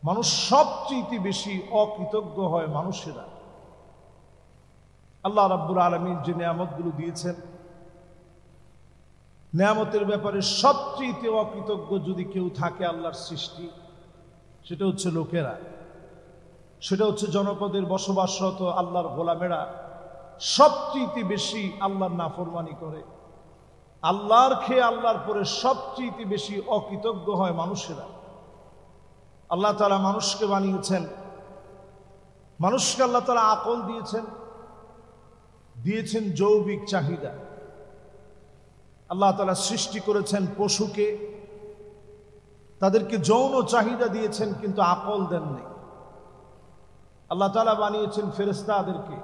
মানুষ সবচেয়ে বেশি অকৃতজ্ঞ হয় মানুষেরা। আল্লাহ রাব্বুল আলামিন যে নিয়ামতগুলো দিয়েছেন, নিয়ামতের ব্যাপারে সবচেয়ে অকৃতজ্ঞ যদি কেউ থাকে আল্লাহর সৃষ্টি, সেটা হচ্ছে লোকেরা, সেটা হচ্ছে জনপদের বসবাসরত আল্লাহর গোলামেরা সবচেয়ে বেশি আল্লাহর নাফরমানি করে। আল্লাহর খেয়ে আল্লাহর পরে সবচেয়ে বেশি অকৃতজ্ঞ হয় মানুষেরা। আল্লাহ তাআলা মানুষকে বানিয়েছেন, মানুষকে আল্লাহ তাআলা আকল দিয়েছেন, দিয়েছেন যৌবিক চাহিদা। আল্লাহ তাআলা সৃষ্টি করেছেন পশুকে, তাদেরকে যৌন চাহিদা দিয়েছেন কিন্তু আকল দেননি। আল্লাহ তাআলা বানিয়েছেন ফেরেশতাদেরকে,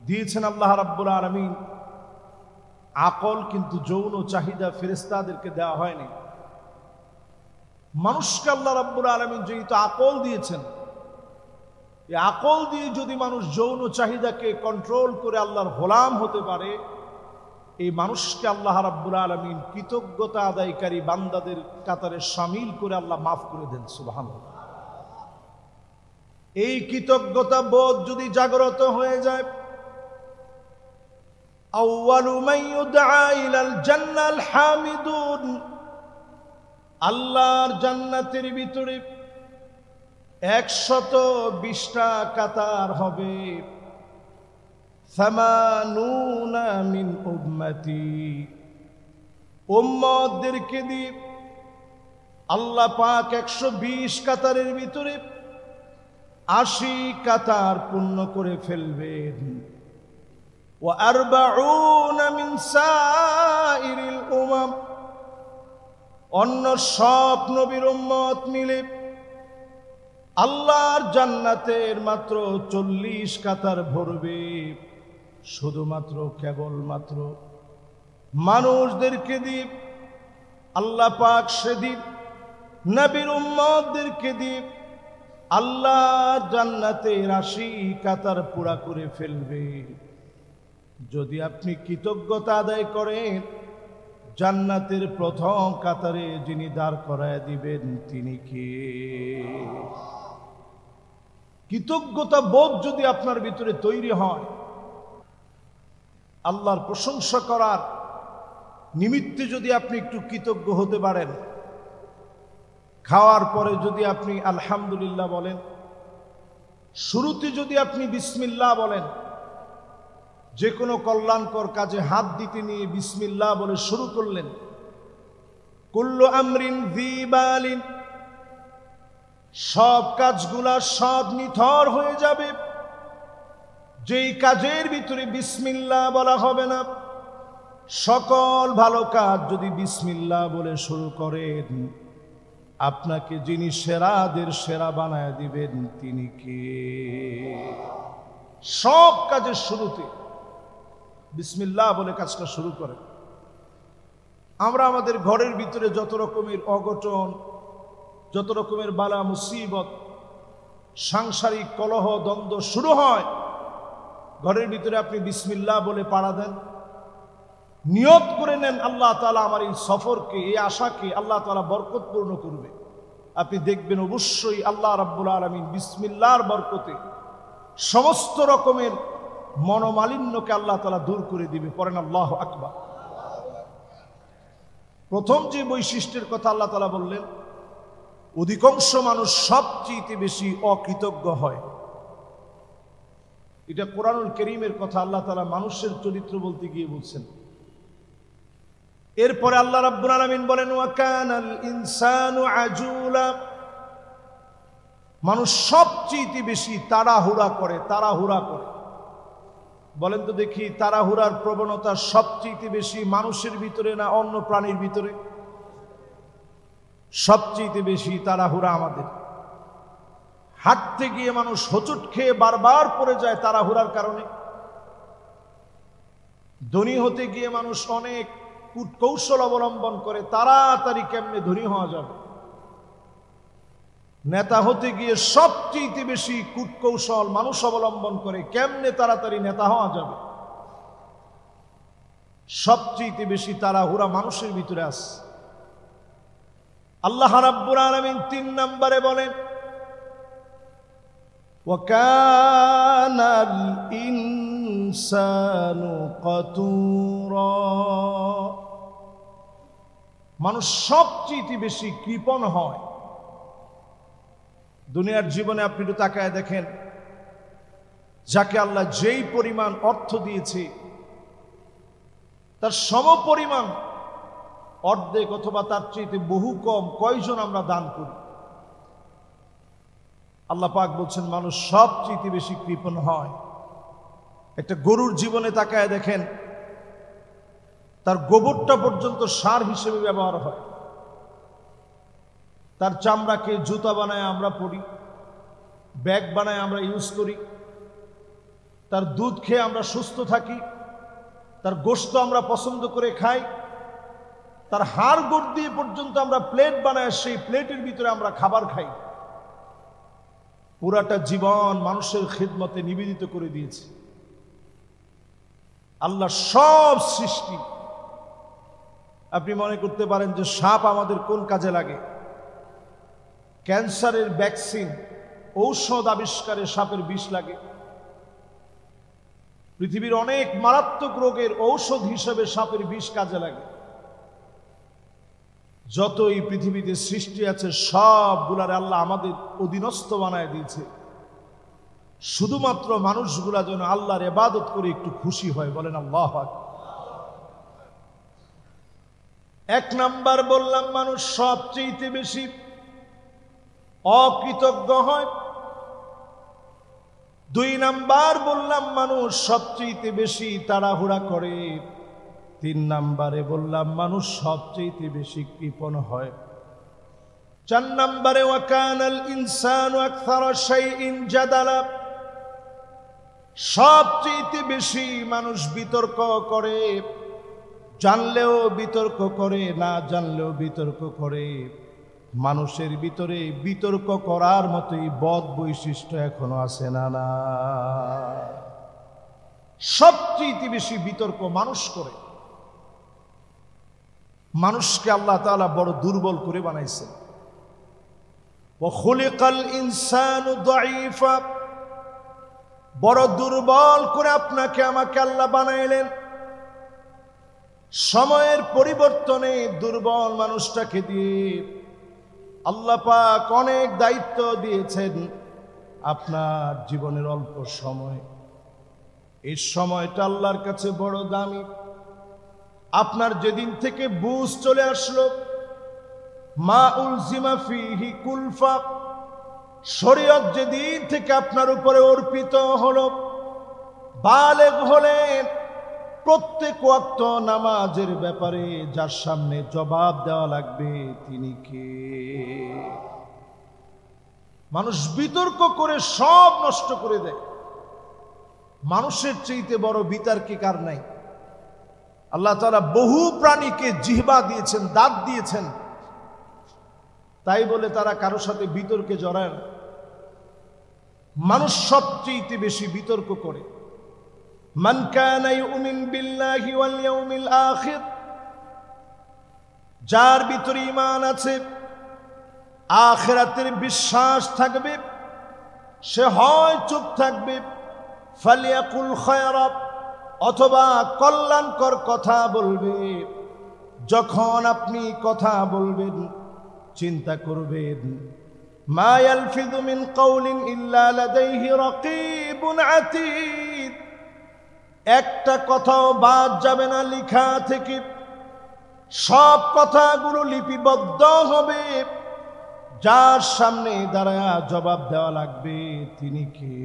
দিয়েছেন আল্লাহ রাব্বুল আলামিন আকল, কিন্তু যৌন চাহিদা ফেরেশতাদেরকে দেওয়া হয়নি। মানুষকে আল্লাহ রাব্বুল আলামিন যেহেতু আকল দিয়েছেন, এই আকল দিয়ে যদি মানুষ যৌন চাহিদাকে কন্ট্রোল করে আল্লাহর গোলাম হতে পারে, এই মানুষকে আল্লাহ রাব্বুল আলামিন কৃতজ্ঞতা আদায়কারী বান্দাদের কাতারে শামিল করে আল্লাহ মাফ করে দেন। সুবহানাল্লাহ। এই কৃতজ্ঞতা বোধ যদি জাগ্রত হয়ে যায়, আউয়ালু মান ইউদআ ইলাল জান্নাল হামিদুন, আল্লাহর জান্নাতের ভিতরে 120টা কাতার হবে। সামানুনা মিন উম্মতি, উম্মতদেরকে দিয়ে আল্লাহ পাক 120 কাতারের ভিতরে 80 কাতার পূর্ণ করে ফেলবেন। ওয়া আরবাউনা মিন সাইরিল উমাম, অন্য সব নবীর উম্মত মিলে আল্লাহর জান্নাতের মাত্র 40 কাতার ভরবে। শুধুমাত্র কেবলমাত্র মানুষদেরকে দিয়ে আল্লাহ পাক সেদিন নবীর উম্মতদেরকে দিয়ে আল্লাহর জান্নাতের 80 কাতার পুরা করে ফেলবে। যদি আপনি কৃতজ্ঞতা আদায় করেন, জান্নাতের প্রথম কাতারে যিনি দাঁড় করায় দিবেন তিনি কে? কৃতজ্ঞতা বোধ যদি আপনার ভিতরে তৈরি হয়, আল্লাহর প্রশংসা করার নিমিত্তে যদি আপনি একটু কৃতজ্ঞ হতে পারেন, খাওয়ার পরে যদি আপনি আলহামদুলিল্লাহ বলেন, শুরুতে যদি আপনি বিসমিল্লাহ বলেন, যে কোনো কল্যাণকর কাজে হাত দিতে নিয়ে বিসমিল্লাহ বলে শুরু করলেন, কুল্লু আমরিন যিবালিন, সব কাজগুলা সব নিথর হয়ে যাবে। যেই কাজের ভিতরে বিসমিল্লাহ বলা হবে না, সকল ভালো কাজ যদি বিসমিল্লাহ বলে শুরু করেন, আপনাকে যিনি সেরাদের সেরা বানায় দিবেন তিনি কে? সব কাজের শুরুতে বিসমিল্লাহ বলে কাজটা শুরু করেন। আমরা আমাদের ঘরের ভিতরে যত রকমের অঘটন, যত রকমের বালা মুসিবত, সাংসারিক কলহ দ্বন্দ্ব শুরু হয়, ঘরের ভিতরে আপনি বিসমিল্লাহ বলে পাড়া দেন, নিয়ত করে নেন আল্লাহ তাআলা আমার এই সফরকে, এই আশাকে আল্লাহ তাআলা বরকতপূর্ণ করবে। আপনি দেখবেন অবশ্যই আল্লাহ রাব্বুল আলামিন বিসমিল্লাহর বরকতে সমস্ত রকমের মনোমালিন্যকে আল্লাহ তাআলা দূর করে দিবে। পড়েন আল্লাহু আকবার। প্রথম যে বৈশিষ্ট্যের কথা আল্লাহ তাআলা বললেন, অধিকাংশ মানুষ সবচেয়ে বেশি অকৃতজ্ঞ হয়। এটা কোরআনুল কারীমের কথা, আল্লাহ তাআলা মানুষের চরিত্র বলতে গিয়ে বলছেন। এরপরে আল্লাহ রাব্বুল আলামিন বলেন, ওয়া কানাল ইনসানু আজুলা, মানুষ সবচেয়ে বেশি তাড়াহুড়া করে। তাড়াহুড়া করে, বলেন তো দেখি, তাড়াহুড়ার প্রবণতা সবচেয়ে বেশি মানুষের ভিতরে না অন্য প্রাণীর ভিতরে? সবচেয়ে বেশি তাড়াহুড়া আমাদের। হাঁটতে গিয়ে মানুষ হোঁচট খেয়ে বারবার পড়ে যায় তাড়াহুড়ার কারণে। ধনী হতে গিয়ে মানুষ অনেক কূটকৌশল অবলম্বন করে তাড়াতাড়ি কেমনে ধনী হওয়া যাবে। নেতা হতে গিয়ে সবচেয়ে বেশি কূটকৌশল মানুষ অবলম্বন করে কেমনে তাড়াতাড়ি নেতা হওয়া যাবে। সবচেয়ে বেশি তাড়াহুড়া মানুষের ভিতরে আছে। আল্লাহ রাব্বুল আলামিন 3 নম্বরে বলেন, وَكَانَ الْإِنسَانُ قَتُورًا। মানুষ সবচেয়ে বেশি কৃপণ হয়। দুনিয়ার জীবনে আপনি একটু তাকায় দেখেন, যাকে আল্লাহ যেই পরিমাণ অর্থ দিয়েছে তার সমপরিমাণ অর্ধেক অথবা তার চেয়ে বহু কম কয়জন আমরা দান করি? আল্লাহ পাক বলছেন মানুষ সবচেয়ে বেশি কৃপণ হয়। একটা গরুর জীবনে তাকায় দেখেন, তার গোবরটা পর্যন্ত সার হিসেবে ব্যবহার হয়। তার চামড়াকে জুতা বানায় আমরা পরি, ব্যাগ বানায় আমরা ইউজ করি, তার দুধ খেয়ে আমরা সুস্থ থাকি, তার গোশত আমরা পছন্দ করে খাই, তার হাড় গোড় দিয়ে পর্যন্ত আমরা প্লেট বানায় সেই প্লেটের ভিতরে আমরা খাবার খাই। পুরাটা জীবন মানুষের খিদমতে নিবেদিত করে দিয়েছে। আল্লাহ সব সৃষ্টি, আপনি মনে করতে পারেন যে সাপ আমাদের কোন কাজে লাগে? ক্যান্সারের ভ্যাকসিন, ঔষধ আবিষ্কারে সাপের বিষ লাগে। পৃথিবীর অনেক মারাত্মক রোগের ঔষধ হিসেবে সাপের বিষ কাজে লাগে। যত এই পৃথিবীতে সৃষ্টি আছে সবগুলারে আল্লাহ আমাদের অধীনস্থ বানায় দিয়েছে, শুধুমাত্র মানুষগুলা যেন আল্লাহর ইবাদত করে একটু খুশি হয়। বলেন আল্লাহু আকবার। এক নাম্বার বললাম মানুষ সবচেয়ে বেশি অকৃতজ্ঞ হয়। দুই নাম্বার বললাম মানুষ সবচেয়ে বেশি তাড়াহুড়া করে। তিন নাম্বারে বললাম মানুষ সবচেয়ে বেশি কৃপণ হয়। চার নাম্বারে ওয়াকানাল ইনসানু আকসারা শাইইন জাদালা, সবচেয়ে বেশি মানুষ বিতর্ক করে। জানলেও বিতর্ক করে, না জানলেও বিতর্ক করে। মানুষের ভিতরে বিতর্ক করার মতোই বদ বৈশিষ্ট্য এখনো আছে না? না, সবচেয়ে বেশি বিতর্ক মানুষ করে। মানুষকে আল্লাহ তাআলা বড় দুর্বল করে বানাইছেন। ওয়া খুলিকাল ইনসানু দাঈফা, বড় দুর্বল করে আপনাকে আমাকে আল্লাহ বানাইলেন। সময়ের পরিবর্তনে দুর্বল মানুষটাকে দিয়ে আল্লাহ পাক অনেক দায়িত্ব দিয়েছেন। আপনার জীবনের অল্প সময়, এই সময়টা আল্লাহর কাছে বড় দামি। আপনার যেদিন থেকে বুঝ চলে আসলো, মা উলজিমা ফিহি কুলফা, শরীয়ত যেদিন থেকে আপনার উপরে অর্পিত হলো, বালেগ হলেন, প্রত্যেক ওয়াক্ত নামাজের ব্যাপারে যার সামনে জবাব দেওয়া লাগবে তিনি কে? মানুষ বিতর্ক করে সব নষ্ট করে দেয়। মানুষের চাইতে বড় বিতর্কে কার নাই? আল্লাহ তাআলা বহু প্রাণীকে জিহ্বা দিয়েছেন, দাঁত দিয়েছেন, তাই বলে তারা কারো সাথে বিতর্কে জড়ায় না। মানুষ সবচেয়ে বেশি বিতর্ক করে। মান কানা ইউমিন বিল্লাহি ওয়াল ইয়াউমিল আখির, যার ভিতরে ঈমান আছে, আখিরাতের বিশ্বাস থাকবে, সে হয় চুপ থাকবে, ফালিয়াকুল খায়রা, অথবা কল্যাণকর কথা বলবে। যখন আপনি কথা বলবেন চিন্তা করবেন, মা ইয়ালফিযু মিন কাওলিন ইল্লা লাদাইহি রাকীবুন আতীদ, একটা কথাও বাদ যাবে না লেখা থেকে, সব কথাগুলো লিপিবদ্ধ হবে। যার সামনে দাঁড়ায়া জবাব দেওয়া লাগবে তিনি কে?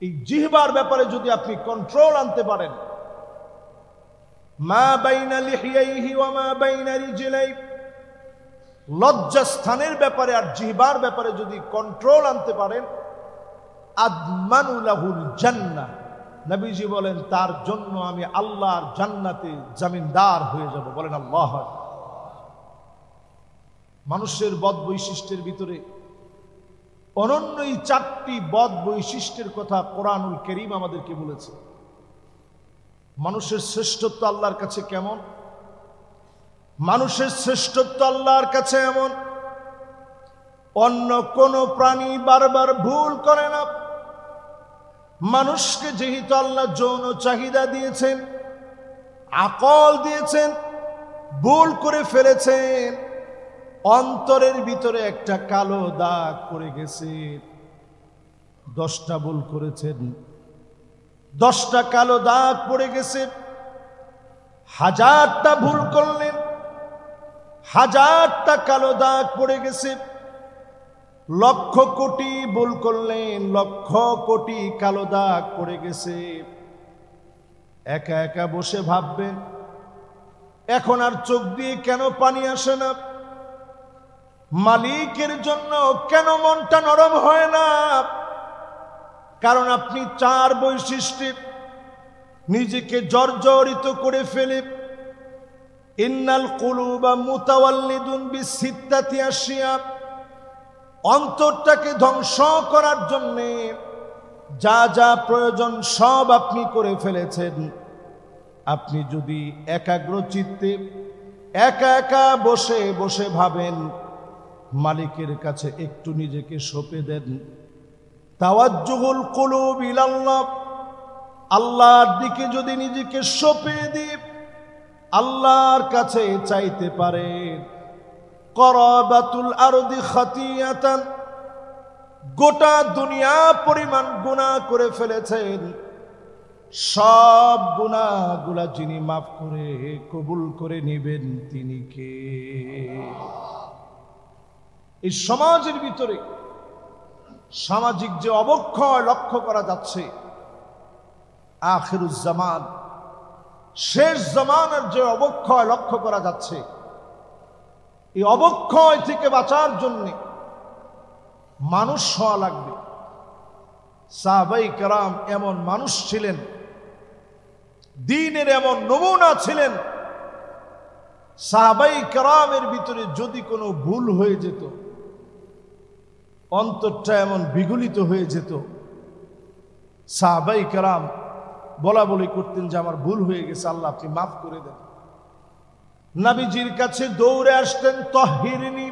এই জিহ্বার ব্যাপারে যদি আপনি কন্ট্রোল আনতে পারেন, মা বাইনা লিহিয়াইহি ওয়া মা বাইনা রিজলাইহি, লজ্জাস্থানের ব্যাপারে আর জিহ্বার ব্যাপারে যদি কন্ট্রোল আনতে পারেন, আদমানু লাহুল জান্নাহ, নবীজি বলেন তার জন্য আমি আল্লাহর জান্নাতে জামিনদার হয়ে যাব। বলেন আল্লাহু আকবার। মানুষের বদ বৈশিষ্ট্যের ভিতরে অনন্য এই চারটি বদ বৈশিষ্ট্যের কথা কোরআনুল কারীম আমাদেরকে বলেছে। মানুষের শ্রেষ্ঠত্ব আল্লাহর কাছে কেমন? মানুষের শ্রেষ্ঠত্ব আল্লাহর কাছে এমন, অন্য কোনো প্রাণী বারবার ভুল করে না। মানুষকে যেহেতু আল্লাহ যৌন চাহিদা দিয়েছেন, আকল দিয়েছেন, ভুল করে ফেলেছেন, অন্তরের ভিতরে একটা কালো দাগ পড়ে গেছে। 10টা ভুল করেছেন, 10টা কালো দাগ পড়ে গেছে। 1000টা ভুল করলেন, 1000টা কালো দাগ পড়ে গেছে। লক্ষ কোটি ভুল করলেন, লক্ষ কোটি কালো দাগ পড়ে গেছে। একা একা বসে ভাববেন, এখন আর চোখ দিয়ে কেন পানি আসে না? মালিকের জন্য কেন মনটা নরম হয় না? কারণ আপনি 4 বৈশিষ্ট্যে নিজেকে জর্জরিত করে ফেলে। ইন্নাল কুলুবা মুতাওয়াল্লিদুন বিসিত্তাতি আশিয়া, অন্তরটাকে ধ্বংস করার জন্য যা যা প্রয়োজন সব আপনি করে ফেলেছেন। আপনি যদি একাগ্র চিত্তে একা একা বসে বসে ভাবেন, মালিকের কাছে একটু নিজেকে সঁপে দেন, তাওয়াজ্জুহুল কুলুব ইলাল্লাহ, আল্লাহর দিকে যদি নিজেকে সঁপে দিই, আল্লাহর কাছে চাইতে পারেন, করাবাতুল আরদি খাতিয়াতান, গোটা দুনিয়া পরিমাণ গুনাহ করে ফেলেছেন, সব গুনাহগুলা যিনি মাফ করে কবুল করে নেবেন তিনি কে? এই সমাজের ভিতরে সামাজিক যে অবক্ষয় লক্ষ্য করা যাচ্ছে, আখিরুজ জামান, শেষ জামানের যে অবক্ষয় লক্ষ্য করা যাচ্ছে, এই অবক্ষয় থেকে বাঁচার জন্য মানুষ হওয়া লাগবে। সাহাবায়ে কেরাম এমন মানুষ ছিলেন, দ্বীনের এমন নমুনা ছিলেন। সাহাবায়ে কেরামের ভিতরে যদি কোনো ভুল হয়ে যেত, অন্তরটা এমন বিগলিত হয়ে যেত, সাহাবায়ে কেরাম বলা বলি করতেন যে আমার ভুল হয়ে গেছে, আল্লাহ আপনি মাফ করে দেন। নবীজির কাছে দৌড়ে আসতেন, তাহহিরনি,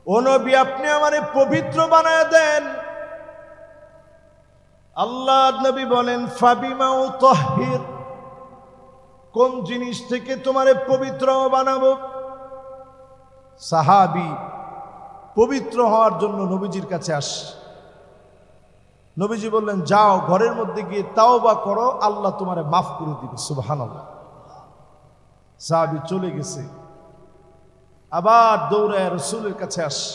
ও নবী আপনি আমারে পবিত্র বানায় দেন। আল্লাহ নবী বলেন, ফাবিমা তাহহির, কোন জিনিস থেকে তোমারে পবিত্র বানাবো? সাহাবী পবিত্র হওয়ার জন্য নবীজির কাছে আসে। নবীজি বললেন, যাও ঘরের মধ্যে গিয়ে তাওবা করো, আল্লাহ তোমারে মাফ করে দিবে। সুবহানাল্লাহ। সাহাবী চলে গেছে, আবার দৌড়ায় রাসূলের কাছে আসে,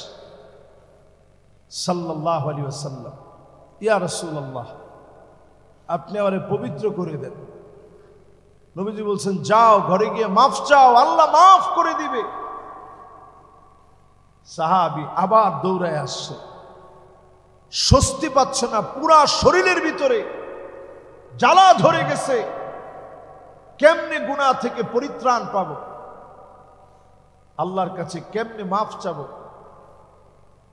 সাল্লাল্লাহু আলাইহি ওয়াসাল্লাম, ইয়া রাসূলুল্লাহ আপনি আমারে পবিত্র করে দেন। নবীজি বলছেন, যাও ঘরে গিয়ে মাফ চাও, আল্লাহ মাফ করে দিবে। সাহাবী আবার দৌড়ায় আসছে, স্বস্তি পাচ্ছে না, পুরা শরীরের ভিতরে জ্বালা ধরে গেছে, কেমনে গুনাহ থেকে পরিত্রাণ পাবো, আল্লাহর কাছে কেমনে মাফ চাবো।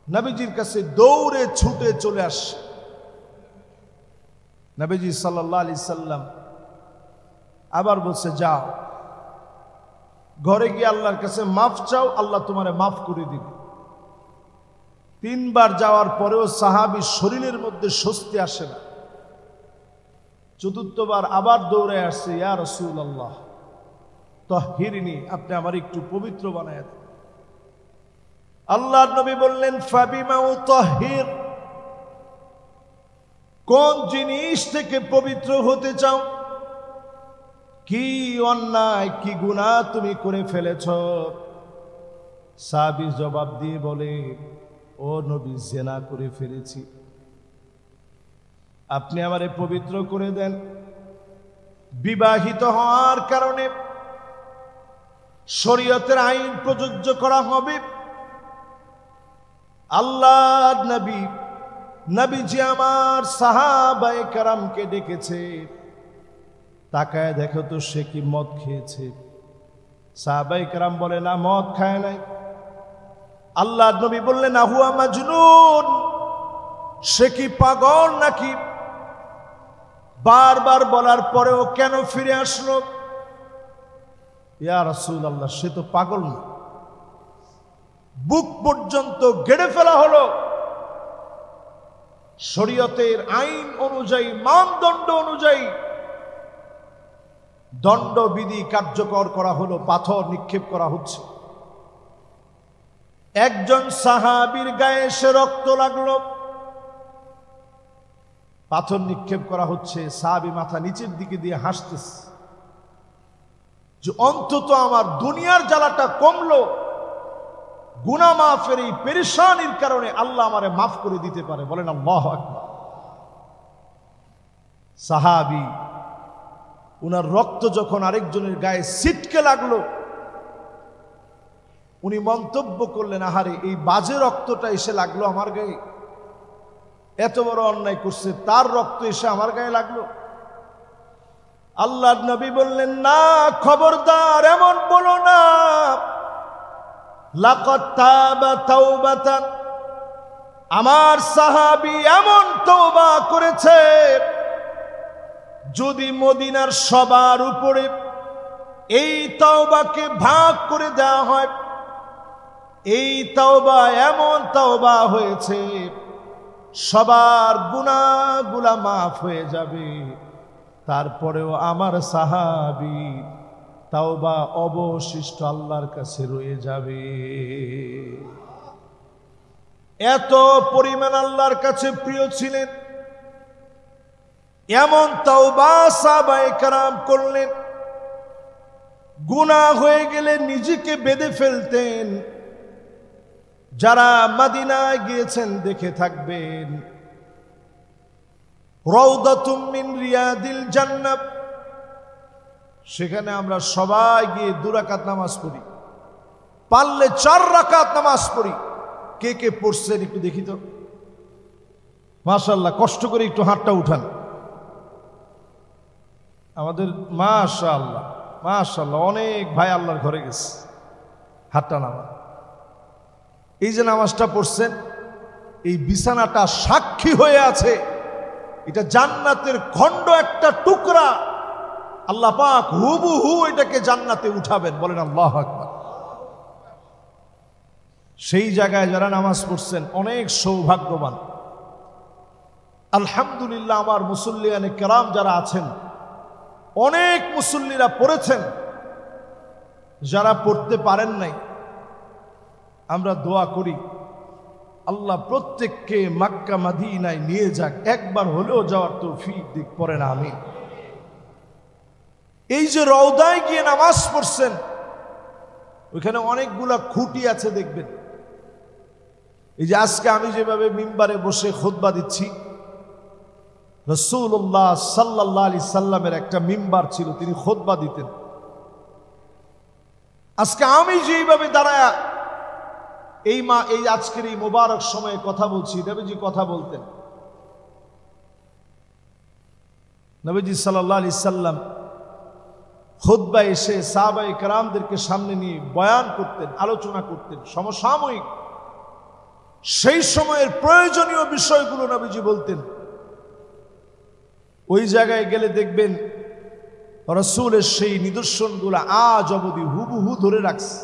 নবীজির কাছে দৌড়ে ছুটে চলে আসছে। নবীজি সাল্লাল্লাহু আলাইহি সাল্লাম আবার বলছে, যাও ঘরে গিয়ে আল্লাহর কাছে মাফ চাও, আল্লাহ তোমারে মাফ করে দিবে। 3 বার যাওয়ার পরেও সাহাবীর শরীরের মধ্যে স্বস্তি আসে না। 4র্থ বার আবার দৌড়ে আসছে, ইয়া রাসূলুল্লাহ তাহহিরনি, আপনি আমার একটু পবিত্র বানায় দেন। আল্লাহর নবী বললেন, ফাবিমা তাহহির, কোন জিনিস থেকে পবিত্র হতে চাও? কি অন্যায় কি গুনাহ তুমি করে ফেলেছ? সাহাবী জবাব দিয়ে বলে, ও নবী জিনা করে ফেলেছি, আপনি আমারে পবিত্র করে দেন। বিবাহিত হওয়ার কারণে শরীয়তের আইন প্রযোজ্য করা হবে। আল্লাহর নবীজি আমার সাহাবায়ে কেরামকে ডেকেছে, তাকায় দেখো তো সে কি মদ খেয়েছে। সাহাবায়ে কেরাম বলে, না মদ খায় নাই। আল্লাহর নবী বললেন, আহুয়া মাজনুন, সে কি পাগল নাকি? বারবার বলার পরেও কেন ফিরে আসলো? ইয়া রাসূলুল্লাহ সে তো পাগল না। বুক পর্যন্ত গেড়ে ফেলা হলো। শরীয়তের আইন অনুযায়ী, মানদণ্ড অনুযায়ী দণ্ডবিধি কার্যকর করা হলো, পাথর নিক্ষেপ করা হচ্ছে। একজন সাহাবীর গায়ে এসে রক্ত লাগলো, পাথর নিক্ষেপ করা হচ্ছে। সাহাবী মাথা নিচের দিকে দিয়ে হাসতেছে যে অন্তত আমার দুনিয়ার জ্বালাটা কমলো, গুনাহ মাফের এই পেরেশানির কারণে আল্লাহ আমারে মাফ করে দিতে পারে। বলেন আল্লাহু আকবার। সাহাবী উনার রক্ত যখন আরেকজনের গায়ে ছিটকে লাগলো, উনি মন্তব্য করলেন, আহারে এই বাজে রক্তটা এসে লাগলো আমার গায়ে, এত বড় অন্যায় করছে, তার রক্ত এসে আমার গায়ে লাগলো। আল্লাহর নবী বললেন, না, খবরদার, এমন বলো না। লাকাদ তাবা তাওবাতান, আমার সাহাবী এমন তওবা করেছে, যদি মদিনার সবার উপরে এই তওবাকে ভাগ করে দেওয়া হয়, এই তওবা এমন তওবা হয়েছে সবার গুনাহগুলা মাফ হয়ে যাবে। তারপরেও আমার সাহাবী তাওবা অবশিষ্ট আল্লাহর কাছে রয়ে যাবে। এত পরিমাণ আল্লাহর কাছে প্রিয় ছিলেন, এমন তাওবা সাহাবায়ে কেরাম করলেন। গুনাহ হয়ে গেলে নিজেকে বেঁধে ফেলতেন। যারা মদিনায় গিয়েছেন দেখে থাকবেন, রাউদাতুম মিন রিয়াদিল জান্নাহ, সেখানে আমরা সবাই গিয়ে 2 রাকাত নামাজ পড়ি, পারলে 4 রাকাত নামাজ পড়ি। কে কে পড়ছেন একটু দেখি তো। মাশাআল্লাহ, কষ্ট করে একটু হাতটা উঠান। আমাদের মাশাআল্লাহ মাশাআল্লাহ অনেক ভাই আল্লাহর ঘরে গেছে, হাতটা নামান। এই যে নামাজটা পড়ছেন, এই বিছানাটা সাক্ষী হয়ে আছে, এটা জান্নাতের খণ্ড একটা টুকরা। আল্লাহ পাক হুবহু এটাকে জান্নাতে উঠাবেন। বলেন আল্লাহু আকবার। সেই জায়গায় যারা নামাজ পড়ছেন অনেক সৌভাগ্যবান। আলহামদুলিল্লাহ, আমার মুসল্লিয়ানে কেরাম যারা আছেন, অনেক মুসল্লিরা পড়েছেন। যারা পড়তে পারেন নাই, আমরা দোয়া করি আল্লাহ প্রত্যেককে মক্কা মদিনায় নিয়ে যাক, একবার হলেও যাওয়ার তৌফিক দিক। পড়েন আমিন। এই যে রওদায় গিয়ে নামাজ পড়ছেন, ওইখানে অনেকগুলা খুঁটি আছে দেখবেন। এই যে আজকে আমি যেভাবে মিম্বারে বসে খুতবা দিচ্ছি, রাসূলুল্লাহ সাল্লাল্লাহু আলাইহি সাল্লামের একটা মিম্বার ছিল, তিনি খুতবা দিতেন। আজকে আমি যেভাবে দাঁড়ায়া এই আজকের এই মোবারক সময়ে কথা বলছি, নবীজি কথা বলতেন। নবীজি সাল্লাল্লাহু আলাইহি সাল্লাম খুতবা এসে সাহাবায়ে কেরামদেরকে সামনে নিয়ে বয়ান করতেন, আলোচনা করতেন, সমসাময়িক সেই সময়ের প্রয়োজনীয় বিষয়গুলো নবীজি বলতেন। ওই জায়গায় গেলে দেখবেন রাসূলের সেই নিদর্শনগুলো আজ অবধি হুবহু ধরে রাখছে।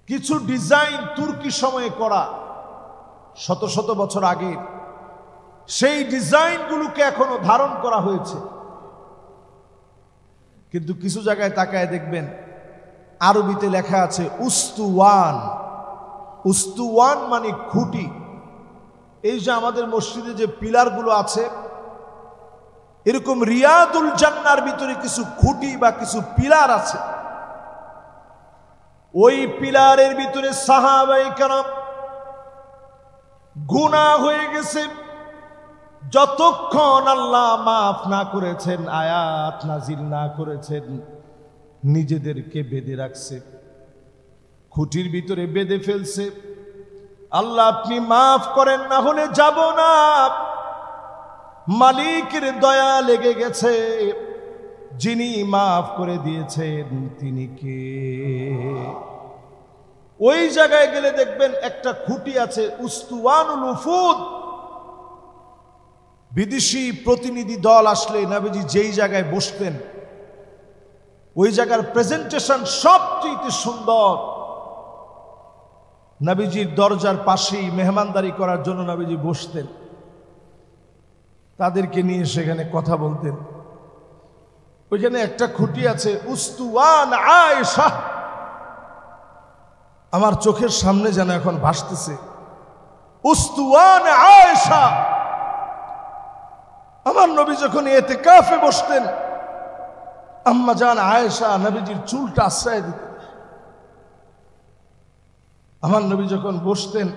কিছু ডিজাইন তুর্কি সময়ে করা, শত শত বছর আগে, সেই ডিজাইনগুলোকে এখনো ধারণ করা হয়েছে। কিন্তু কিছু জায়গায় তাকায় দেখবেন আরবিতে লেখা আছে উস্তুওয়ান। উস্তুওয়ান মানে খুঁটি। এই যে আমাদের মসজিদে যে পিলারগুলো আছে, এরকম রিয়াদুল জান্নার ভিতরে কিছু খুঁটি বা কিছু পিলার আছে। ওই পিলারের ভিতরে সাহাবায়ে কেরাম গুনাহ হয়ে গেছে, যতক্ষণ আল্লাহ মাফ না করেছেন, আয়াত নাজিল না করেছেন, নিজেদেরকে বেঁধে রাখছে, খুঁটির ভিতরে বেঁধে ফেলছে। আল্লাহ আপনি মাফ করেন, না হলে যাব না। মালিকের দয়া লেগে গেছে, যিনি মাফ করে দিয়েছেন তিনি কে? ওই জায়গায় গেলে দেখবেন একটা খুঁটি আছে, উস্তুওয়ানুল উফুদ। বিদেশি প্রতিনিধি দল আসলে নবীজি যেই জায়গায় বসতেন, ওই জায়গার প্রেজেন্টেশন সবচেয়ে সুন্দর। নবীজির দরজার পাশেই মেহমানদারি করার জন্য নবীজি বসতেন, তাদেরকে নিয়ে সেখানে কথা বলতেন। ওইখানে একটা খুঁটি আছে, উস্তুওয়ান আয়েশা, আমার চোখের সামনে যেন এখন ভাসতেছে, উস্তুওয়ান আয়েশা। আমার নবী যখন ইতিকাফে বসতেন, আম্মা জান আয়েশা নবীজির চুলটা আশ্রয় দিতেন। আমার নবী যখন বসতেন,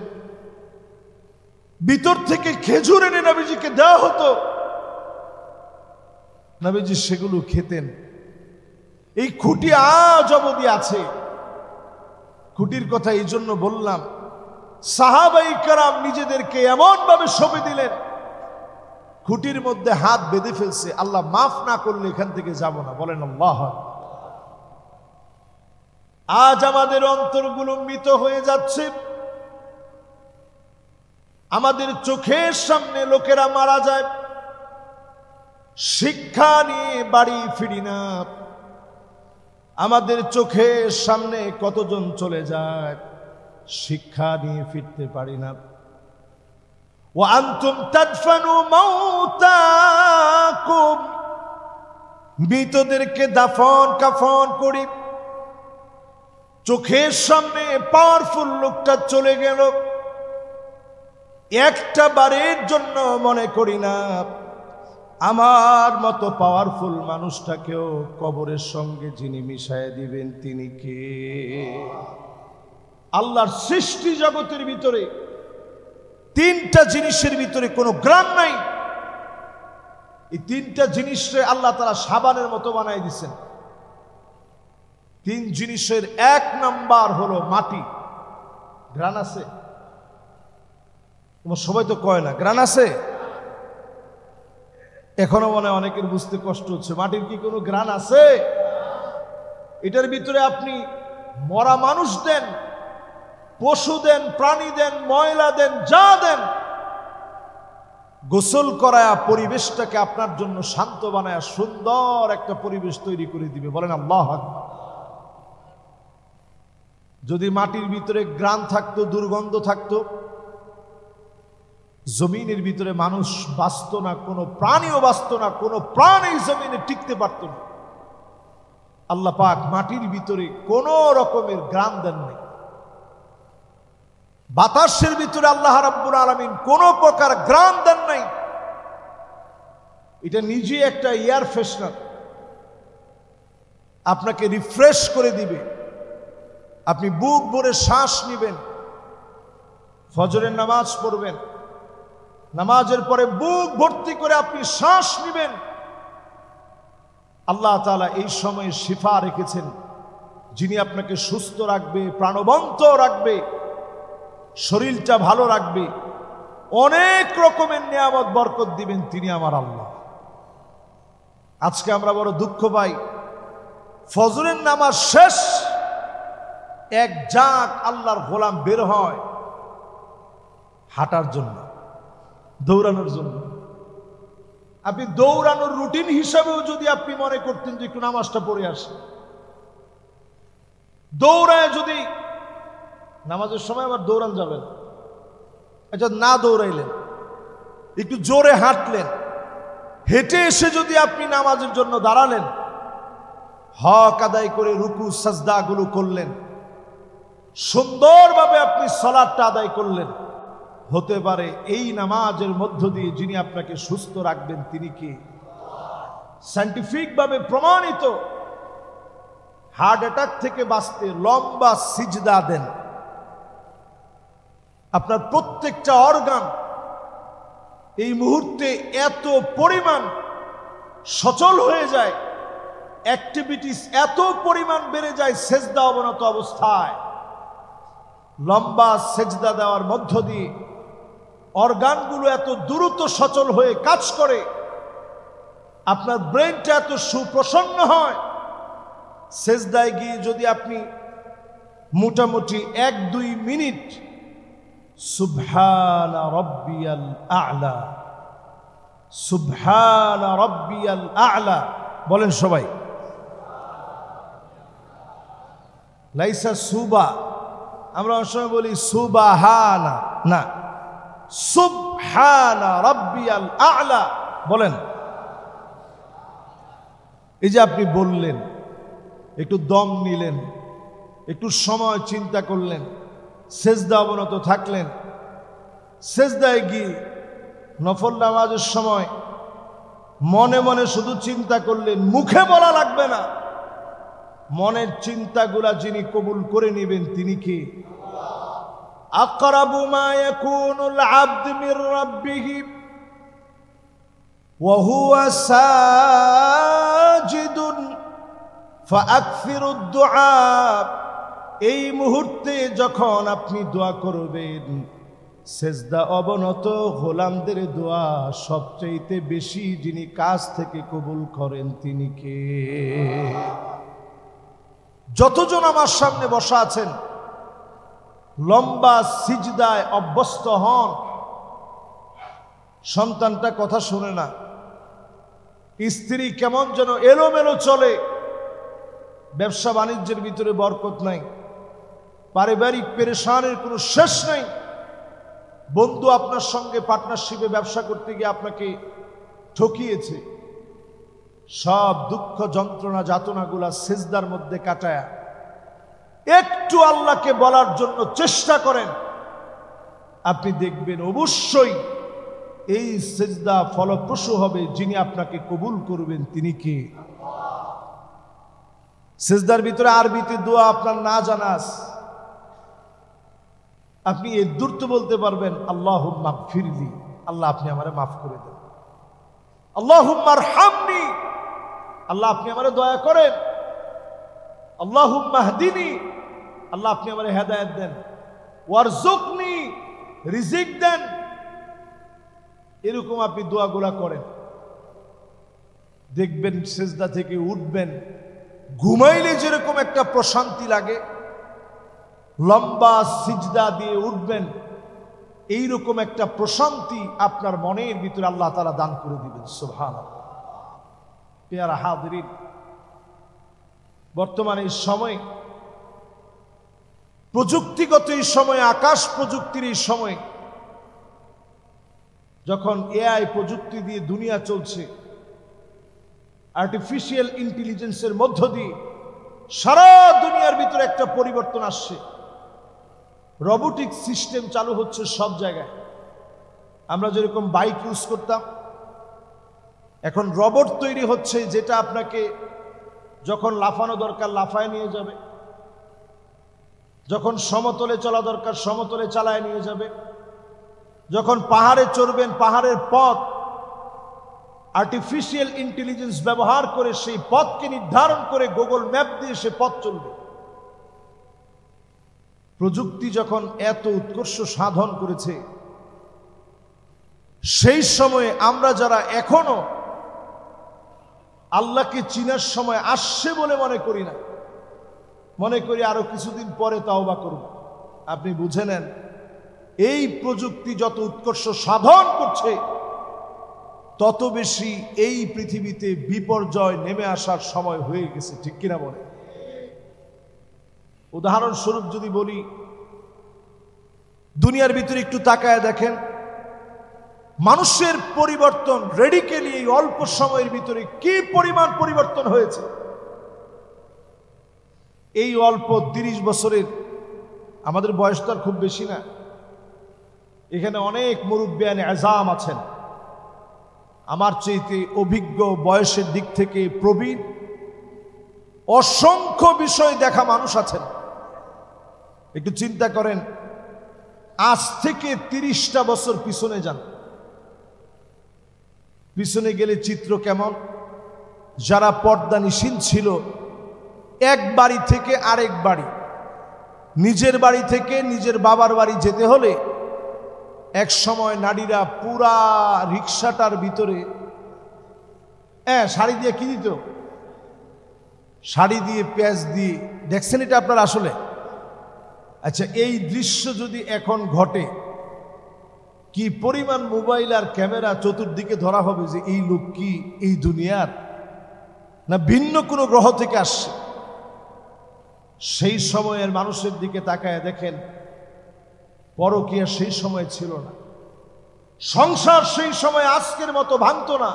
ভিতর থেকে খেজুর এনে নবীজিকে দেওয়া হতো, নবীজি সেগুলো খেতেন। এই খুঁটি আজ অবধি আছে। খুঁটির কথা এই জন্য বললাম, সাহাবাই কেরাম নিজেদেরকে এমন ভাবে সঁপে দিলেন, খুঁটির মধ্যে হাত বেঁধে ফেলছে, আল্লাহ মাফ না করলে এখান থেকে যাব না। বলেন আল্লাহ। আজ আমাদের অন্তরগুলো মৃত হয়ে যাচ্ছে, আমাদের চোখের সামনে লোকেরা মারা যায়, শিক্ষা নিয়ে বাড়ি ফিরি না। আমাদের চোখের সামনে কতজন চলে যায়, শিক্ষা নিয়ে ফিরতে পারি না। ওয়া আনতুম তাদফানু মাউতাকুম, মৃতদেরকে দাফন কাফন করি, চোখের সামনে পাওয়ারফুল লোকটা চলে গেল, একটা বারের জন্য মনে করি না আমার মতো পাওয়ারফুল মানুষটাকেও কবরের সঙ্গে যিনি মিশায় দিবেন তিনি কে? আল্লাহর সৃষ্টি জগতের ভিতরে তিনটা জিনিসের ভিতরে কোনো গ্রাম নাই। এই তিনটা জিনিসে আল্লাহ তাআলা সাবানের মতো বানাই দিয়েছেন। তিন জিনিসের এক নাম্বার হলো মাটি। গ্রান আছে? তোমার সবাই তো কয় না গ্রান আছে। এখনো মনে হয় অনেকের বুঝতে কষ্ট হচ্ছে, মাটির কি কোনো গ্রান আছে? এটার ভিতরে আপনি মরা মানুষ দেন, পশু দেন, প্রাণী দেন, ময়লা দেন, যা দেন, গোসল করায়া পরিবেশটাকে আপনার জন্য শান্ত বানায়া সুন্দর একটা পরিবেশ তৈরি করে দিবে। বলেন আল্লাহু আকবার। যদি মাটির ভিতরে গ্রান থাকতো, দুর্গন্ধ থাকতো, জমিনের ভিতরে মানুষ বাঁচত না, কোনো প্রাণীও বাঁচত না, কোনো প্রাণী জমিনে টিকতে পারত না। আল্লাহ পাক মাটির ভিতরে কোনো রকমের গ্রান দেন নাই। বাতাসের ভিতরে আল্লাহ রাব্বুল আলামিন কোনো প্রকার গ্রান দেন নাই। এটা নিজে একটা এয়ার ফ্রেশনার, আপনাকে রিফ্রেশ করে দিবে। আপনি বুক ভরে শ্বাস নেবেন, ফজরের নামাজ পড়বেন, নামাজের পরে বুক ভর্তি করে আপনি শ্বাস নেবেন। আল্লাহ তাআলা এই সময়ে শিফা রেখেছেন, যিনি আপনাকে সুস্থ রাখবে, প্রাণবন্ত রাখবে, শরীরটা ভালো রাখবে, অনেক রকমের নিয়ামত বরকত দিবেন, তিনি আমার আল্লাহ। আজকে আমরা বড় দুঃখ পাই, ফজরের নামাজ শেষ, এক ঝাঁক আল্লাহর গোলাম বের হয় হাঁটার জন্য, দৌড়ানোর জন্য। আপনি দৌড়ানোর রুটিন হিসাবেও যদি আপনি মনে করতেন যে একটু নামাজটা পড়ে আসে, দৌড়ায় যদি নামাজের সময় আবার দৌড়ান যাবেন, আচ্ছা না দৌড়াইলেন, একটু জোরে হাঁটলেন, হেঁটে এসে যদি আপনি নামাজের জন্য দাঁড়ালেন, হক আদায় করে রুকু সাজদা গুলো করলেন, সুন্দরভাবে আপনি সালাতটা আদায় করলেন, হতে পারে এই নামাজের মধ্য দিয়ে যিনি আপনাকে সুস্থ রাখবেন তিনি কি? সায়েন্টিফিক ভাবে প্রমাণিত, হার্ট অ্যাটাক থেকে বাঁচতে লম্বা সিজদা দেন। আপনার প্রত্যেকটা অর্গান এই মুহূর্তে এত পরিমাণ সচল হয়ে যায়, অ্যাক্টিভিটিস এত পরিমাণ বেড়ে যায় সেজদা অবনত অবস্থায়। লম্বা সেজদা দেওয়ার মধ্য দিয়ে অর্গানগুলো এত দ্রুত সচল হয়ে কাজ করে, আপনার ব্রেনটা এত সুপ্রসন্ন হয়। সেজদায় গিয়ে যদি আপনি মোটামুটি 1-2 মিনিট সুবহানা রাব্বিয়াল আ'লা, সুবহানা রাব্বিয়াল আ'লা বলেন সবাই। লাইসা সুবা, আমরা অনেক সময় বলি সুবহানা, না, সুবহানা রাব্বিয়াল আ'লা বলেন। এই যে আপনি বললেন, একটু দম নিলেন, একটু সময় চিন্তা করলেন, সেজদা অবনত থাকলেন, সেজদায় গিয়ে নফল নামাজের সময় মনে মনে শুধু চিন্তা করলেন, মুখে বলা লাগবে না, মনের চিন্তাগুলা যিনি কবুল করে নেবেন তিনি কি? আকরাবু মা ইয়াকুনুল আবদ মির রাব্বিহি ওয়া হুয়া সাজিদুন ফাআকসিরুদ দুআ। এই মুহূর্তে যখন আপনি দোয়া করবেন, সেজদা অবনত গোলামদের দোয়া সবচেয়ে বেশি যিনি কাছ থেকে কবুল করেন তিনি কে? যতজন আমার সামনে বসা আছেন লম্বা সিজদায় অভ্যস্ত হন, সন্তানটা কথা শুনে না, স্ত্রী কেমন যেন এলোমেলো চলে, ব্যবসা বাণিজ্যের ভিতরে বরকত নাই, পারিবারিক পেরেশানের কোনো শেষ নেই, বন্ধু আপনার সঙ্গে পার্টনারশিপে ব্যবসা করতে গিয়ে আপনাকে ঠকিয়েছে, সব দুঃখ যন্ত্রণা যাতনাগুলা সিজদার মধ্যে কাটায়া একটু আল্লাহকে বলার জন্য চেষ্টা করেন, আপনি দেখবেন অবশ্যই এই সিজদা ফলপ্রসূ হবে। যিনি আপনাকে কবুল করবেন তিনি কে? সিজদার ভিতরে আরবিতে দোয়া আপনার না জানা আছে, আপনি এর দূর তো বলতে পারবেন আল্লাহুম্মা গফিরলি, আল্লাহ আপনি আমারে মাফ করে দেন, আল্লাহুম্মা আরহামনি, আল্লাহ আপনি আমারে দয়া করেন, আল্লাহুম্মা হদিনি, আল্লাহ আপনি আমারে হেদায়েত দেন, ওয়ারজুকনি, রিজিক দেন। এরকম আপনি দোয়াগুলা করেন, দেখবেন সিজদা থেকে উঠবেন, ঘুমাইলে যেরকম একটা প্রশান্তি লাগে, লম্বা সিজদা দিয়ে উঠবেন, এইরকম একটা প্রশান্তি আপনার মনের ভিতরে আল্লাহ তাআলা দান করে দিবেন। সুবহানাল্লাহ। প্রিয় হাজিরিন, বর্তমানে এই সময়, প্রযুক্তিগত এই সময়, আকাশ প্রযুক্তির এই সময়, যখন এআই প্রযুক্তি দিয়ে দুনিয়া চলছে, আর্টিফিশিয়াল ইন্টেলিজেন্সের মধ্য দিয়ে সারা দুনিয়ার ভিতরে একটা পরিবর্তন আসছে, রোবোটিক সিস্টেম চালু হচ্ছে সব জায়গায়। আমরা যেরকম বাইক ইউজ করতাম, এখন রোবট তৈরি হচ্ছে, যেটা আপনাকে যখন লাফানো দরকার লাফায় নিয়ে যাবে, যখন সমতলে চলা দরকার সমতলে চালায় নিয়ে যাবে, যখন পাহাড়ে চড়বেন পাহাড়ের পথ আর্টিফিশিয়াল ইন্টেলিজেন্স ব্যবহার করে সেই পথকে নির্ধারণ করে গুগল ম্যাপ দিয়ে সে পথ চলবে। প্রযুক্তি যখন এত উৎকর্ষ সাধন করেছে, সেই সময়ে আমরা যারা এখনো আল্লাহকে চিনার সময় আসছে বলে মনে করি না, মনে করি আরো কিছুদিন পরে তাওবা করব। আপনি বুঝে নেন, এই প্রযুক্তি যত উৎকর্ষ সাধন করছে, তত বেশি এই পৃথিবীতে বিপর্যয় নেমে আসার সময় হয়ে গেছে, ঠিক কিনা বলে? উদাহরণস্বরূপ যদি বলি, দুনিয়ার ভিতরে একটু তাকায় দেখেন, মানুষের পরিবর্তন রেডিক্যালি এই অল্প সময়ের ভিতরে কি পরিমাণ পরিবর্তন হয়েছে। এই অল্প 30 বছরের, আমাদের বয়স তো আর খুব বেশি না, এখানে অনেক মুরব্বিয়ান আযাম আছেন, আমার চাইতে অভিজ্ঞ, বয়সের দিক থেকে প্রবীণ, অসংখ্য বিষয় দেখা মানুষ আছেন। একটু চিন্তা করেন, আজ থেকে 30টা বছর পিছনে যান, পিছনে গেলে চিত্র কেমন? যারা পর্দানিশীল ছিল, এক বাড়ি থেকে আরেক বাড়ি, নিজের বাড়ি থেকে নিজের বাবার বাড়ি যেতে হলে এক সময় নারীরা পুরা রিক্সাটার ভিতরে শাড়ি দিয়ে কি দিত? শাড়ি দিয়ে, পেঁয়াজ দিয়ে। দেখছেন এটা আপনারা আসলে? আচ্ছা, এই দৃশ্য যদি এখন ঘটে, কি পরিমাণ মোবাইল আর ক্যামেরা চতুর্দিকে ধরা হবে যে এই লোক কি এই দুনিয়ার, না ভিন্ন কোনো গ্রহ থেকে আসছে। সেই সময়ের মানুষের দিকে তাকায় দেখেন, পরকীয়া সেই সময় ছিল না, সংসার সেই সময় আজকের মতো ভাঙত না,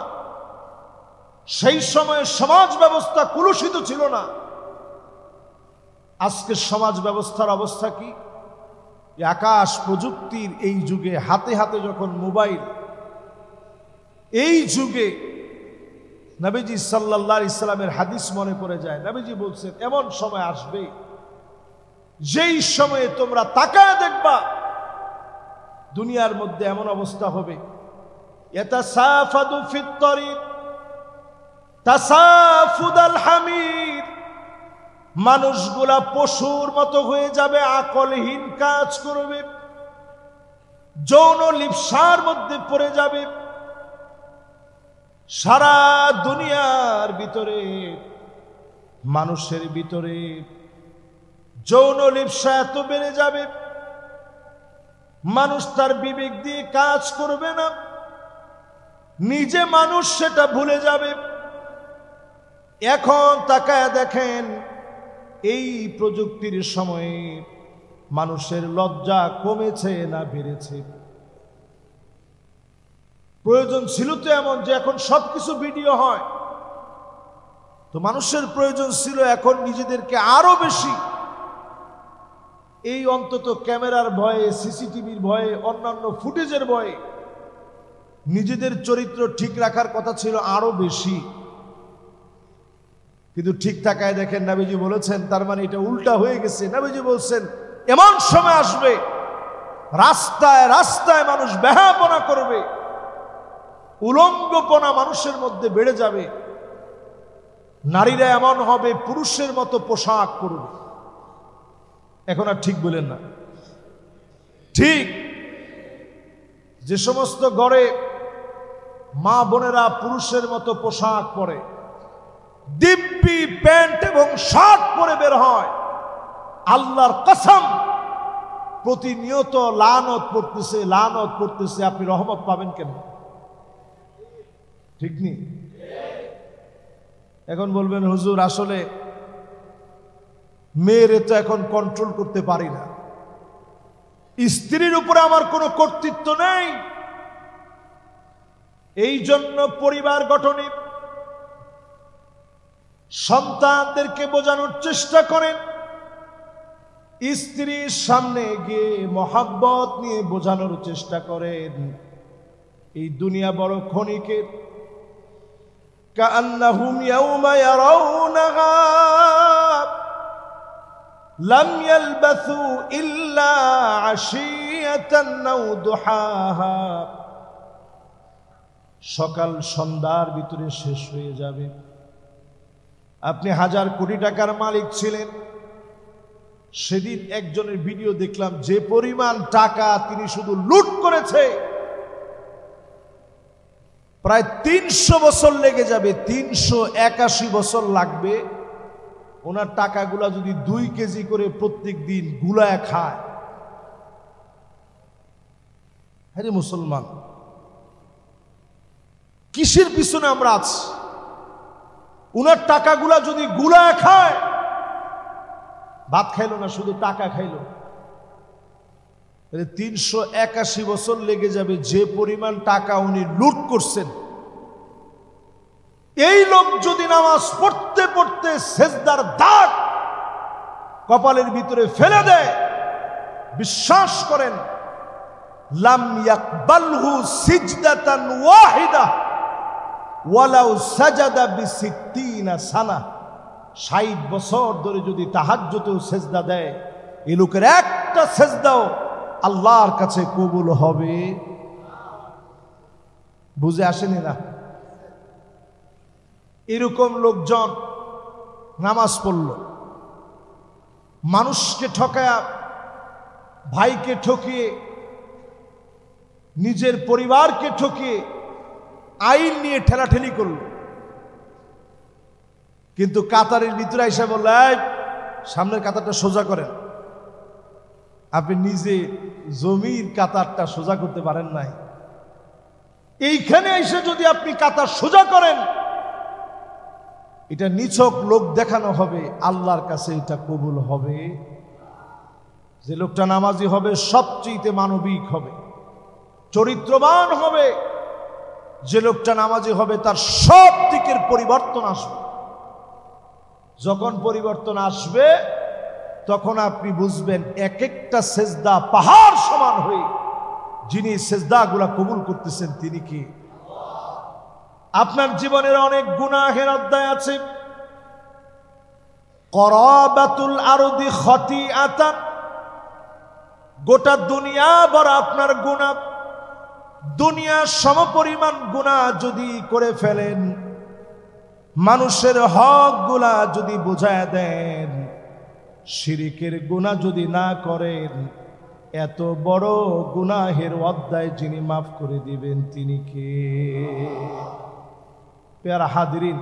সেই সময়ে সমাজ ব্যবস্থা কুলুষিত ছিল না। আজকের সমাজ ব্যবস্থার অবস্থা কি? আকাশ প্রযুক্তির এই যুগে, হাতে হাতে যখন মোবাইল, এই যুগে নবীজি সাল্লাল্লাহু আলাইহি সাল্লামের হাদিস মনে পড়ে যায়। নবীজি বলছেন, এমন সময় আসবে যেই সময়ে তোমরা তাকায় দেখবা দুনিয়ার মধ্যে এমন অবস্থা হবে, ইয়াতাসাফাদু ফিত তরিক তাসাফুদাল হামির, মানুষগুলা পশুর মতো হয়ে যাবে, আকলহীন কাজ করবে, যৌন লিপ্সার মধ্যে পড়ে যাবে। সারা দুনিয়ার ভিতরে, মানুষের ভিতরে যৌন লিপ্সা এত বেড়ে যাবে, মানুষ তার বিবেক দিয়ে কাজ করবে না, নিজে মানুষ সেটা ভুলে যাবে। এখন তাকায় দেখেন, এই প্রযুক্তির সময়ে মানুষের লজ্জা কমেছে না বেড়েছে? প্রয়োজন ছিল তো এমন যে এখন সবকিছু ভিডিও হয়, তো মানুষের প্রয়োজন ছিল এখন নিজেদেরকে আরো বেশি এই অন্তত ক্যামেরার ভয়ে, সিসিটিভির ভয়ে, অন্যান্য ফুটেজের ভয়ে নিজেদের চরিত্র ঠিক রাখার কথা ছিল আরো বেশি। কিন্তু ঠিক থাকায় দেখেন, নবীজি বলেছেন, তার মানে এটা উল্টা হয়ে গেছে। নবীজি বলছেন, এমন সময় আসবে রাস্তায় রাস্তায় মানুষ বেহাপনা করবে, উলঙ্গপনা মানুষের মধ্যে বেড়ে যাবে, নারীরা এমন হবে পুরুষের মতো পোশাক পরবে। এখন আর ঠিক বলেন না? ঠিক। যে সমস্ত ঘরে মা বোনেরা পুরুষের মতো পোশাক পরে, দিব্যি প্যান্ট এবং শার্ট পরে বের হয়, আল্লাহর কসম প্রতিনিয়ত লানত পড়তেছে, লানত পড়তেছে, আপনি রহমত পাবেন কেন? ঠিক নেই? এখন বলবেন, হুজুর আসলে মেয়েরে তো এখন কন্ট্রোল করতে পারি না, স্ত্রীর উপরে আমার কোনো কর্তৃত্ব নেই, এই জন্য পরিবার গঠনে সন্তানদেরকে বোঝানোর চেষ্টা করেন, স্ত্রীর সামনে গিয়ে মহাব্বত নিয়ে বোঝানোর চেষ্টা করেন, এই দুনিয়া বড় ক্ষণিকের। কাআন্নাহুম ইয়াওমা ইয়ারাউনাহা লাম ইয়ালবাসু ইল্লা আশিয়াতান আও দুহাহা, সকাল সন্ধ্যার ভিতরে শেষ হয়ে যাবে। আপনি হাজার কোটি টাকার মালিক ছিলেন, সেদিন একজনের ভিডিও দেখলাম, যে পরিমাণ টাকা তিনি শুধু লুট করেছে, প্রায় 300 বছর লেগে যাবে, 381 বছর লাগবে ওনার টাকাগুলা যদি 2 কেজি করে প্রত্যেক দিন গুলায় খায়। আরে মুসলমান, কিসের পিছনে আমরা আছি? উনার টাকাগুলা যদি গুলায় খায়, ভাত খাইলো না, শুধু টাকা খাইলো, 381 বছর লেগে যাবে যে পরিমাণ টাকা উনি লুট করছেন। এই লোক যদি নামাজ পড়তে পড়তে সেজদার দাগ কপালের ভিতরে ফেলে দেয়, বিশ্বাস করেন, লাম ইয়াকবালহু সিজদাতান ওয়াহিদা ওয়ালাউ সাজাদা বি60 সানা, 60 বছর ধরে যদি তাহাজ্জুদেও সেজদা দেয়, এই লোকের একটা সেজদাও আল্লাহর কাছে কবুল হবে। বুঝে আসেনি না? এরকম লোকজন নামাজ পড়ল, মানুষকে ঠকায়া, ভাইকে ঠকিয়ে, নিজের পরিবারকে ঠকিয়ে আইন নিয়ে ঠেলাঠেলি করল, কিন্তু কাতারের ভিতরে এসে বলল, সামনের কাতারটা সোজা করেন। আপনি নিজে জমির কাতারটা সোজা করতে পারেন নাই, এইখানে এসে যদি আপনি কাতার সোজা করেন, এটা নিছক লোক দেখানো হবে, আল্লাহর কাছে এটা কবুল হবে। যে লোকটা নামাজি হবে সবচেয়ে মানবিক হবে, চরিত্রবান হবে। যে লোকটা নামাজি হবে তার সব দিকের পরিবর্তন আসবে। যখন পরিবর্তন আসবে তখন আপনি বুঝবেন এক একটা সেজদা পাহাড় সমান হয়ে যিনি সেজদাগুলা কবুল করতেছেন তিনি কি। আপনার জীবনের অনেক গুনাহের অধ্যায় আছে। করাবাতুল আরদি খতিআতান, গোটা দুনিয়া বড় আপনার গুনাহ। দুনিয়া সমপরিমাণ গুনাহ যদি করে ফেলেন, মানুষের হক গুলা যদি বুঝায় দেন, শিরিকের গুনাহ যদি না করেন, এত বড় গুনাহের অধ্যায় যিনি মাফ করে দিবেন তিনি কে? প্যারা হাদিরিন,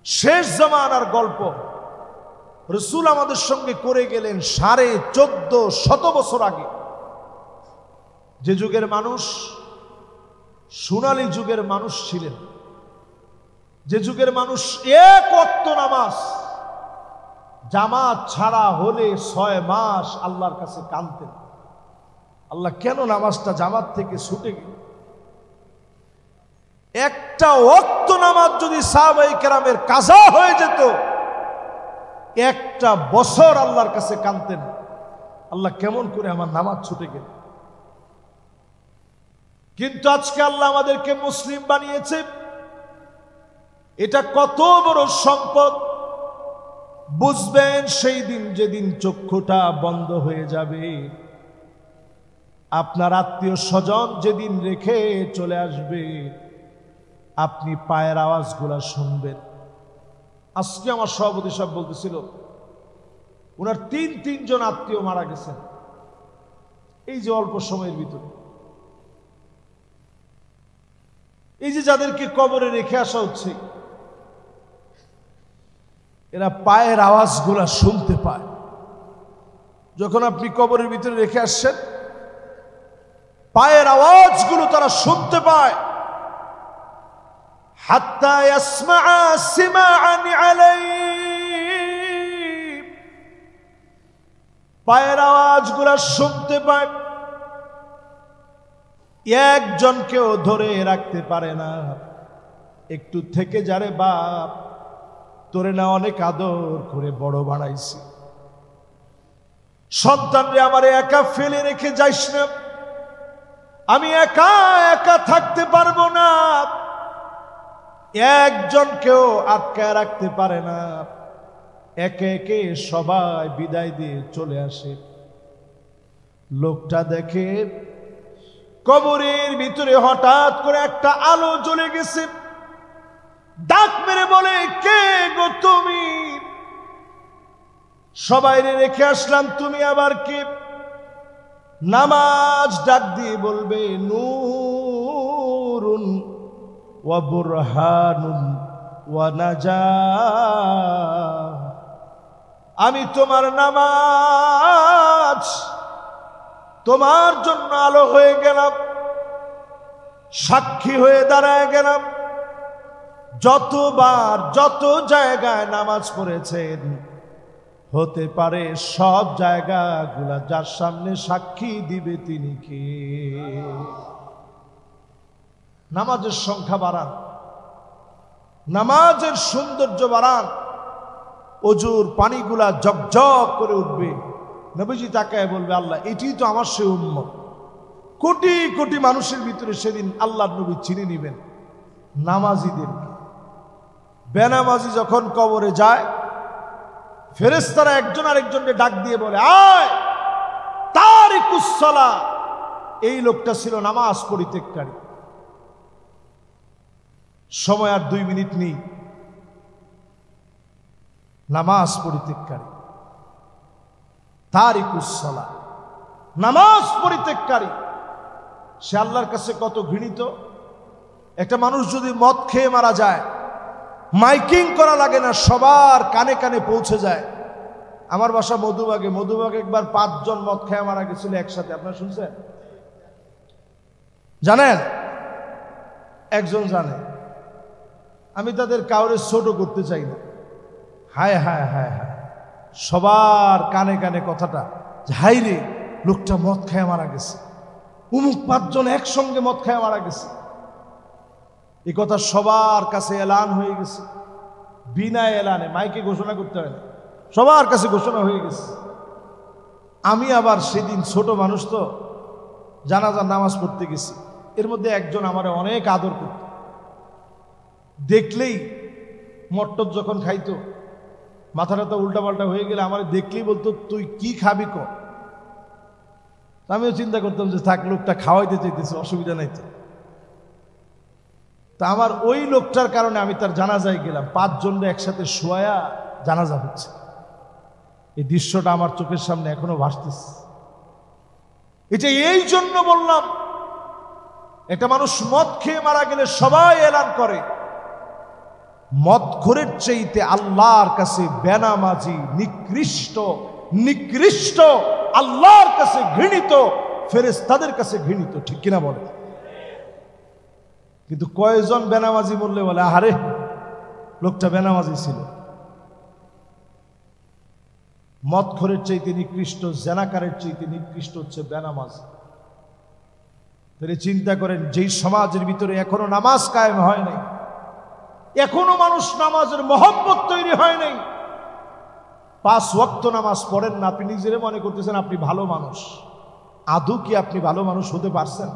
শেষ জামানার গল্প রাসূল আমাদের সঙ্গে করে গেলেন 1450 বছর আগে। যে যুগের মানুষ সোনালী যুগের মানুষ ছিলেন, যে যুগের মানুষ এক ওয়াক্ত নামাজ জামাত ছাড়া হলে 6 মাস আল্লাহর কাছে কাঁদতেন, আল্লাহ কেন নামাজটা জামাত থেকে ছুটে গেল। একটা ওয়াক্ত নামাজ যদি সাহাবায়ে কেরামের কাজা হয়ে যেত, একটা বছর আল্লাহর কাছে কাঁদতেন, আল্লাহ কেমন করে আমার নামাজ ছুটে গেল। কিন্তু আজকে আল্লাহ আমাদেরকে মুসলিম বানিয়েছে, এটা কত বড় সম্পদ বুঝবেন সেই দিন যেদিন চক্ষুটা বন্ধ হয়ে যাবে। আপনার আত্মীয় স্বজন যেদিন রেখে চলে আসবে, আপনি পায়ের আওয়াজগুলা শুনবেন। আজকে আমার সভাপতি সাহেব বলতেছিল ওনার তিনজন আত্মীয় মারা গেছেন এই যে অল্প সময়ের ভিতরে। এই যে যাদেরকে কবরে রেখে আসা হচ্ছে, এরা পায়ের আওয়াজগুলা শুনতে পায়। যখন আপনি কবরের ভিতরে রেখে আসছেন, পায়ের আওয়াজগুলো তারা শুনতে পায়। হাত্তা ইয়াসমাআ সিমাআন আলাইহি, পায়ের আওয়াজগুলা শুনতে পায়। একজনকেও ধরে রাখতে পারে না। একটু থেকে যারে বাপ, তোরে না অনেক আদর করে বড় বানাইছি, সন্তানরে আমারে একা ফেলে রেখে যাইস না, আমি একা একা থাকতে পারবো না। একজনকেও আটকায় রাখতে পারে না। একে একে সবাই বিদায় দিয়ে চলে আসে। লোকটা দেখে কবরের ভিতরে হঠাৎ করে একটা আলো জ্বলে গেছে। ডাক মেরে বলে, কে গো তুমি? সবাই রেখে আসলাম, তুমি আবার কে? নামাজ ডাক দিয়ে বলবে, নূরুন ওয়া বুরহানুন ওয়া নাজাহ, আমি তোমার নামাজ, তোমার জন্য আলো হয়ে গেলাম, সাক্ষী হয়ে দাঁড়ায় গেলাম। যতবার যত জায়গায় নামাজ পড়েছেন, হতে পারে সব জায়গাগুলা যার সামনে সাক্ষী দিবে তিনি কে? নামাজের সংখ্যা বাড়ান, নামাজের সৌন্দর্য বাড়ান, অজুর পানিগুলা জগজগ করে উঠবে। নবীজি তাকায় বলবে, আল্লাহ এটি তো আমার সে উম্মত। কোটি কোটি মানুষের ভিতরে সেদিন আল্লাহর নবী চিনে নিবেন নামাজিদেরকে। বেনামাজি যখন কবরে যায়, ফেরেশতারা একজন আরেকজনকে ডাক দিয়ে বলে, আয় তারিকুস সালাহ, এই লোকটা ছিল নামাজ পরিত্যাগকারী। সময় আর 2 মিনিট নেই। নামাজ পরিত্যাগকারী, তারিকুস সালাহ, নামাজ পরিত্যাগকারী, সে আল্লাহর কাছে কত ঘৃণিত। একটা মানুষ যদি মদ খেয়ে মারা যায়, মাইকিং করা লাগে না, সবার কানে কানে পৌঁছে যায়। আমার বাসা মধুবাগে, মধুবাগে একবার 5 জন মদ খেয়ে মারা গেছিল একসাথে। আপনারা শুনছেন? জানেন? একজন জানে। আমি তাদের কাউরে ছোট করতে চাই না। হায় হায় হায় হায়, সবার কানে কানে কথাটা, হাই রে লোকটা মদ খায় মারা গেছে, অমুক 5 জন একসঙ্গে মদ খায় মারা গেছে। এই কথা সবার কাছে এলান হয়ে গেছে, বিনা এলানে, মাইকে ঘোষণা করতে হয় না, সবার কাছে ঘোষণা হয়ে গেছে। আমি আবার সেদিন ছোট মানুষ তো, জানাজার নামাজ পড়তে গেছি। এর মধ্যে একজন আমারে অনেক আদর করত, দেখলেই মট্টর যখন খাইতো মাথাটা উল্টা পাল্টা হয়ে গেলে আমার দেখলেই বলতো তুই কি খাবি কর। আমিও চিন্তা করতাম যে থাক, লোকটা খাওয়াইতে চাইতেছে, অসুবিধা নাই তো। তা আমার ওই লোকটার কারণে আমি তার জানাজায় গেলাম, 5 জনরা একসাথে শোয়া জানাজা হচ্ছে। এই দৃশ্যটা আমার চোখের সামনে এখনো ভাসতেছে। এটা এই জন্য বললাম, একটা মানুষ মদ খেয়ে মারা গেলে সবাই এলান করে। মদখোরের চাইতে আল্লাহর কাছে বেনামাজি নিকৃষ্ট, নিকৃষ্ট, আল্লাহর কাছে ঘৃণিত, ফেরেশতাদের কাছে ঘৃণিত, ঠিক কিনা বলে? কিন্তু কয়জন বেনামাজি বললে বলে আরে লোকটা বেনামাজি ছিল। মদখোরের চাইতে নিকৃষ্ট, জেনাকারের চাইতে নিকৃষ্ট হচ্ছে বেনামাজি। তাহলে চিন্তা করেন, যেই সমাজের ভিতরে এখনো নামাজ কায়েম হয় নাই, এখনো মানুষ নামাজের মহব্বত তৈরি হয় নাই, 5 ওয়াক্ত নামাজ পড়েন না, আপনি নিজেরে মনে করতেছেন আপনি ভালো মানুষ। আদৌ কি আপনি ভালো মানুষ হতে পারছেন?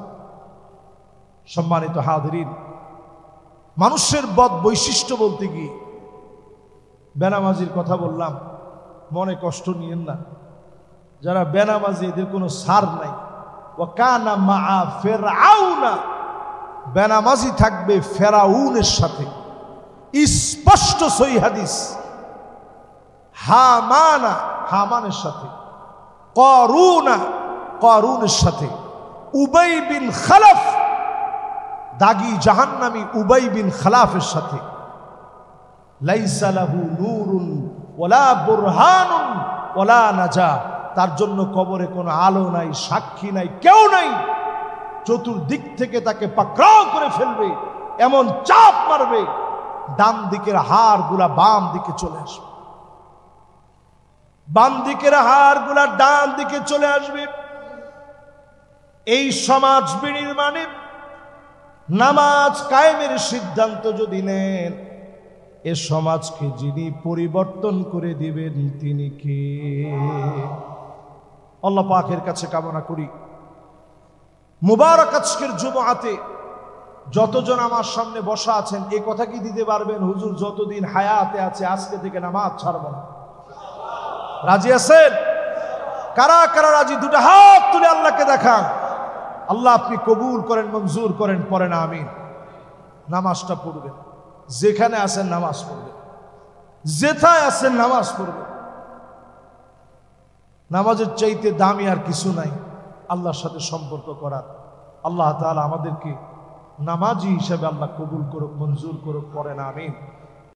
সম্মানিত হাজিরিন, মানুষের বদ বৈশিষ্ট্য বলতে গিয়ে বেনামাজির কথা বললাম, মনে কষ্ট নিয়েন না। যারা বেনামাজি এদের কোনো সার নাই। ওয়াকানা মা ফিরআউনা, বেনামাজি থাকবে ফেরাউনের সাথে, স্পষ্ট সহিহ হাদিস। হামানা, হামানের সাথে, কারুনা, কারুনের সাথে, উবাই বিন খালাফ, দাগি জাহান্নামী উবাই বিন খালাফের সাথে। লাইসা লাহু নূরুন ওয়ালা বুরহানুন ওয়ালা নাজা, তার জন্য কবরে কোনো আলো নাই, সাক্ষী নাই, কেউ নাই। চতুর্দিক থেকে তাকে পাকড়াও করে ফেলবে, এমন চাপ মারবে ডান দিকের হাড়গুলা বাম দিকে চলে আসবে, বাম দিকের হাড়গুলা ডান দিকে চলে আসবে। এই সমাজ বিনির্মাণে নামাজ কায়েমের সিদ্ধান্ত যদি নেন, এ সমাজকে যিনি পরিবর্তন করে দিবেন তিনি কে? আল্লাহ পাকের কাছে কামনা করি মুবারক আজকের জুমআতে যতজন আমার সামনে বসা আছেন, এই কথা কি দিতে পারবেন, হুজুর যতদিন হায়াতে আছে আজকে থেকে নামাজ ছাড়ব না? রাজি আছেন? কারা কারা রাজি? 2টা হাত তুলে আল্লাহকে দেখান। আল্লাহ আপনি কবুল করেন, মঞ্জুর করেন, পড়েন আমিন। নামাজটা পড়বেন, যেখানে আছেন নামাজ পড়বেন, যেথায় আছেন নামাজ পড়বেন। নামাজের চাইতে দামি আর কিছু নাই আল্লাহর সাথে সম্পর্ক করার। আল্লাহ তাআলা আমাদেরকে নামাজি হিসাবে আল্লাহ কবুল করুক, মঞ্জুর করুক, পড়েন আমিন।